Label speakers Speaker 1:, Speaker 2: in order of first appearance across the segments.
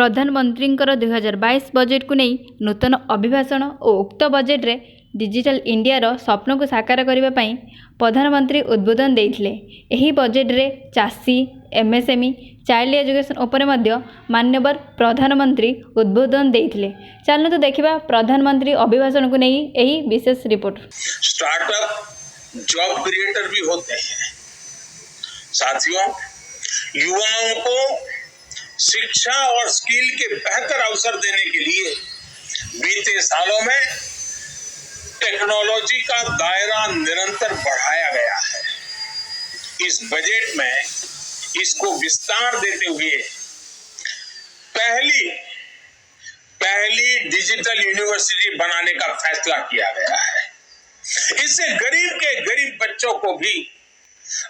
Speaker 1: प्रधानमंत्री 2022 बजेट को नहीं नूतन अभिभाषण और उक्त बजेट रे डिजिटल इंडिया रो स्वप्न को साकार करने पाई प्रधानमंत्री उद्बोधन देइथिले। एही बजेट रे चाषी एमएसएमई चाइल्ड एजुकेशन उपरे मध्य मान्यवर प्रधानमंत्री उद्बोधन देइथिले। चलना तो देखिबा प्रधानमंत्री अभिभाषण को नहीं एही विशेष रिपोर्ट।
Speaker 2: स्टार्टअप जॉब क्रिएटर भी होते हैं। साथियों, युवाओं को शिक्षा और स्किल के बेहतर अवसर देने के लिए बीते सालों में टेक्नोलॉजी का दायरा निरंतर बढ़ाया गया है। इस बजट में इसको विस्तार देते हुए पहली डिजिटल यूनिवर्सिटी बनाने का फैसला किया गया है। इससे गरीब के गरीब बच्चों को भी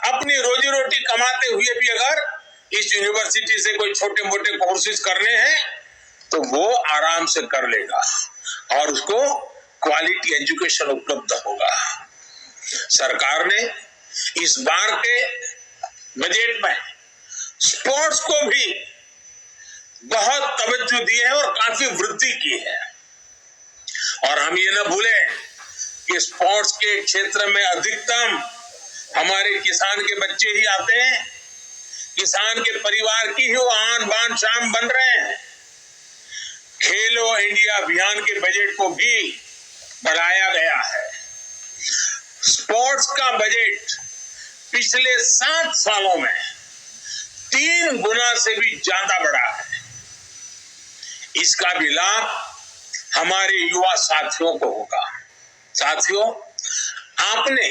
Speaker 2: अपनी रोजी रोटी कमाते हुए भी अगर इस यूनिवर्सिटी से कोई छोटे मोटे कोर्सेज करने हैं तो वो आराम से कर लेगा और उसको क्वालिटी एजुकेशन उपलब्ध होगा। सरकार ने इस बार के बजट में स्पोर्ट्स को भी बहुत तवज्जो दी है और काफी वृद्धि की है। और हम ये न भूलें कि स्पोर्ट्स के क्षेत्र में अधिकतम हमारे किसान के बच्चे ही आते हैं। किसान के परिवार की ही वो आन बान शान बन रहे हैं। खेलो इंडिया अभियान के बजट को भी बढ़ाया गया है। स्पोर्ट्स का बजट पिछले 7 सालों में 3 गुना से भी ज्यादा बढ़ा है। इसका भी लाभ हमारे युवा साथियों को होगा। साथियों, आपने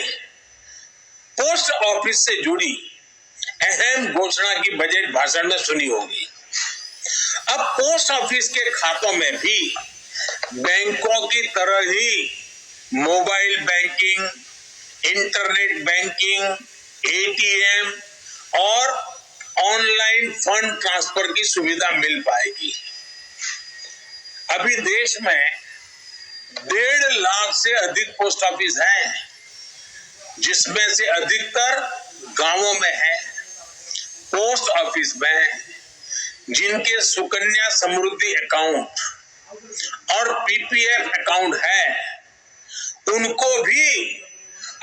Speaker 2: पोस्ट ऑफिस से जुड़ी अहम घोषणा की बजट भाषण में सुनी होगी। अब पोस्ट ऑफिस के खातों में भी बैंकों की तरह ही mobile banking, internet banking, ATM और ऑनलाइन फंड ट्रांसफर की सुविधा मिल पाएगी। अभी देश में 1.5 लाख से अधिक पोस्ट ऑफिस हैं, जिसमें से अधिकतर गांवों में है। पोस्ट ऑफिस में जिनके सुकन्या समृद्धि अकाउंट और पीपीएफ अकाउंट है, उनको भी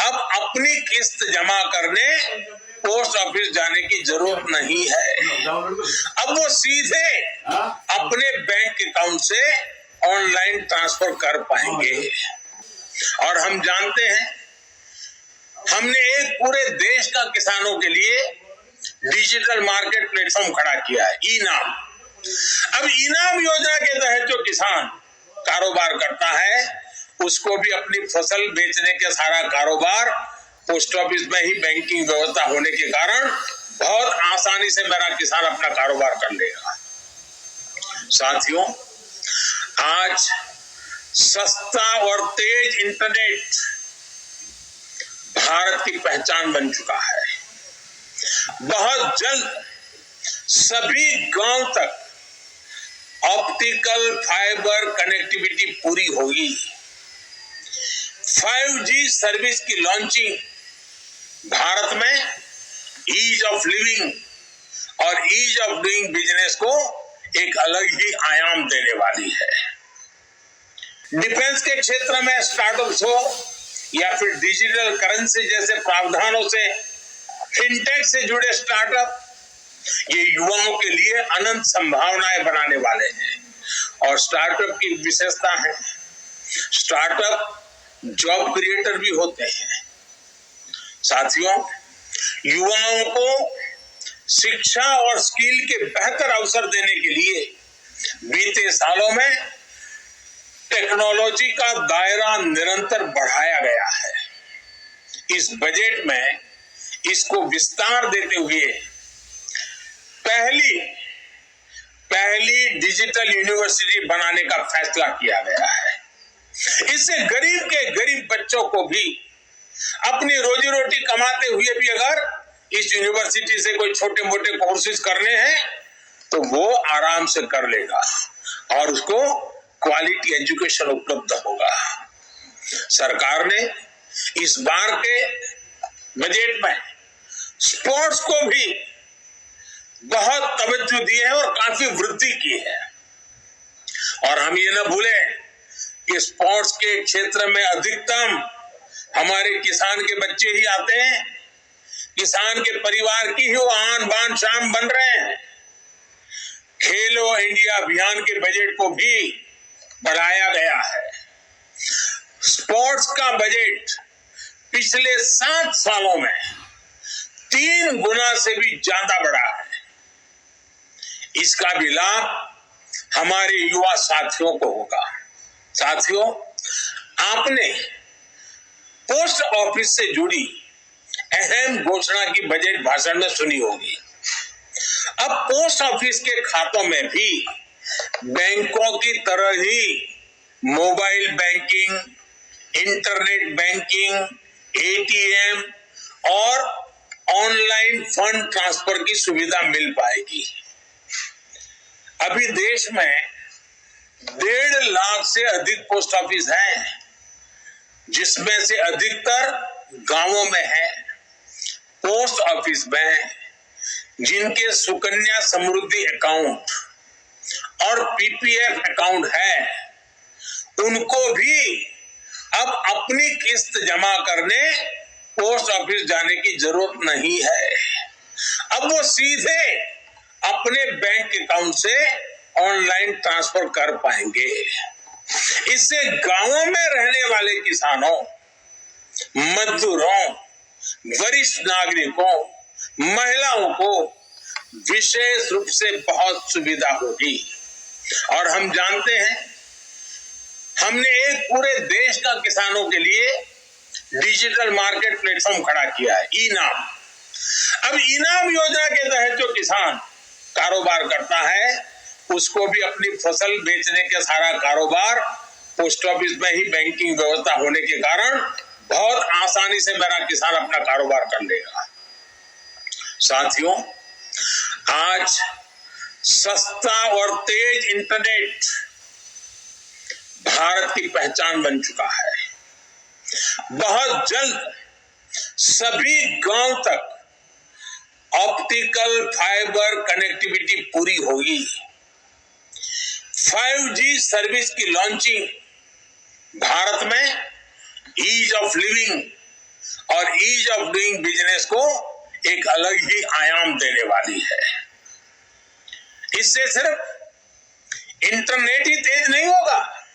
Speaker 2: अब अपनी किस्त जमा करने पोस्ट ऑफिस जाने की जरूरत नहीं है। अब वो सीधे अपने बैंक अकाउंट से ऑनलाइन ट्रांसफर कर पाएंगे। और हम जानते हैं, हमने एक पूरे देश का किसानों के लिए डिजिटल मार्केट प्लेटफॉर्म खड़ा किया है, इनाम। अब इनाम योजना के तहत जो किसान कारोबार करता है, उसको भी अपनी फसल बेचने के सारा कारोबार पोस्ट ऑफिस में ही बैंकिंग व्यवस्था होने के कारण बहुत आसानी से मेरा किसान अपना कारोबार कर लेगा। साथियों, आज सस्ता और तेज इंटरनेट भारत की पहचान बन चुका है। बहुत जल्द सभी गांव तक ऑप्टिकल फाइबर कनेक्टिविटी पूरी होगी। 5G सर्विस की लॉन्चिंग भारत में ईज ऑफ लिविंग और ईज ऑफ डूइंग बिजनेस को एक अलग ही आयाम देने वाली है। डिफेंस के क्षेत्र में स्टार्टअप्स हो या फिर डिजिटल करेंसी जैसे प्रावधानों से फिनटेक से जुड़े स्टार्टअप, ये युवाओं के लिए अनंत संभावनाएं बनाने वाले हैं। और स्टार्टअप की विशेषता है, स्टार्टअप जॉब क्रिएटर भी होते हैं। साथियों, युवाओं को शिक्षा और स्किल के बेहतर अवसर देने के लिए बीते सालों में टेक्नोलॉजी का दायरा निरंतर बढ़ाया गया है। इस बजट में इसको विस्तार देते हुए पहली डिजिटल यूनिवर्सिटी बनाने का फैसला किया गया है। इससे गरीब के गरीब बच्चों को भी अपनी रोजी रोटी कमाते हुए भी अगर इस यूनिवर्सिटी से कोई छोटे मोटे कोर्सेज करने हैं तो वो आराम से कर लेगा और उसको क्वालिटी एजुकेशन उपलब्ध होगा। सरकार ने इस बार के बजट में स्पोर्ट्स को भी बहुत तवज्जो दी है और काफी वृद्धि की है। और हम ये न भूलें कि स्पोर्ट्स के क्षेत्र में अधिकतम हमारे किसान के बच्चे ही आते हैं। किसान के परिवार की ही वो आन बान शान बन रहे हैं। खेलो इंडिया अभियान के बजट को भी बढ़ाया गया है। स्पोर्ट्स का बजट पिछले 7 सालों में 3 गुना से भी ज्यादा बढ़ा है। इसका भी लाभ हमारे युवा साथियों को होगा। साथियों, आपने पोस्ट ऑफिस से जुड़ी अहम घोषणा की बजट भाषण में सुनी होगी। अब पोस्ट ऑफिस के खातों में भी बैंकों की तरह ही mobile banking, internet banking, ATM और ऑनलाइन फंड ट्रांसफर की सुविधा मिल पाएगी। अभी देश में 1.5 लाख से अधिक पोस्ट ऑफिस हैं, जिसमें से अधिकतर गांवों में है। पोस्ट ऑफिस में जिनके सुकन्या समृद्धि अकाउंट और पीपीएफ अकाउंट है, उनको भी अब अपनी किस्त जमा करने पोस्ट ऑफिस जाने की जरूरत नहीं है। अब वो सीधे अपने बैंक अकाउंट से ऑनलाइन ट्रांसफर कर पाएंगे। इससे गांवों में रहने वाले किसानों, मजदूरों, वरिष्ठ नागरिकों, महिलाओं को विशेष रूप से बहुत सुविधा होगी। और हम जानते हैं, हमने एक पूरे देश का किसानों के लिए डिजिटल मार्केट प्लेटफॉर्म खड़ा किया है, ई-नाम। अब ई-नाम योजना के तहत जो किसान कारोबार करता है, उसको भी अपनी फसल बेचने का सारा कारोबार पोस्ट ऑफिस में ही बैंकिंग व्यवस्था होने के कारण बहुत आसानी से मेरा किसान अपना कारोबार कर लेगा। साथियों, आज सस्ता और तेज इंटरनेट भारत की पहचान बन चुका है। बहुत जल्द सभी गांव तक ऑप्टिकल फाइबर कनेक्टिविटी पूरी होगी। 5G सर्विस की लॉन्चिंग भारत में ईज ऑफ लिविंग और ईज ऑफ डूइंग बिजनेस को एक अलग ही आयाम देने वाली है। इससे सिर्फ इंटरनेट ही तेज नहीं होगा,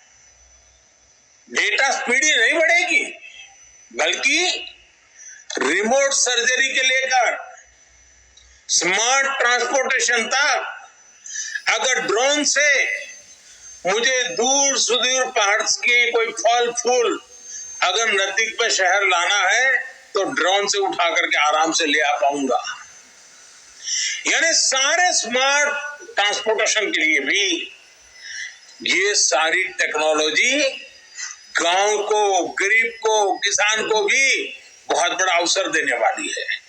Speaker 2: डेटा स्पीड ही नहीं बढ़ेगी, बल्कि रिमोट सर्जरी के लेकर स्मार्ट ट्रांसपोर्टेशन तक अगर ड्रोन से मुझे दूर सुदूर पहाड़ के कोई फल फूल अगर नजदीक में शहर लाना है, तो ड्रोन से उठा करके आराम से ले आ पाऊंगा। यानी सारे स्मार्ट ट्रांसपोर्टेशन के लिए भी ये सारी टेक्नोलॉजी गांव को, गरीब को, किसान को भी बहुत बड़ा अवसर देने वाली है।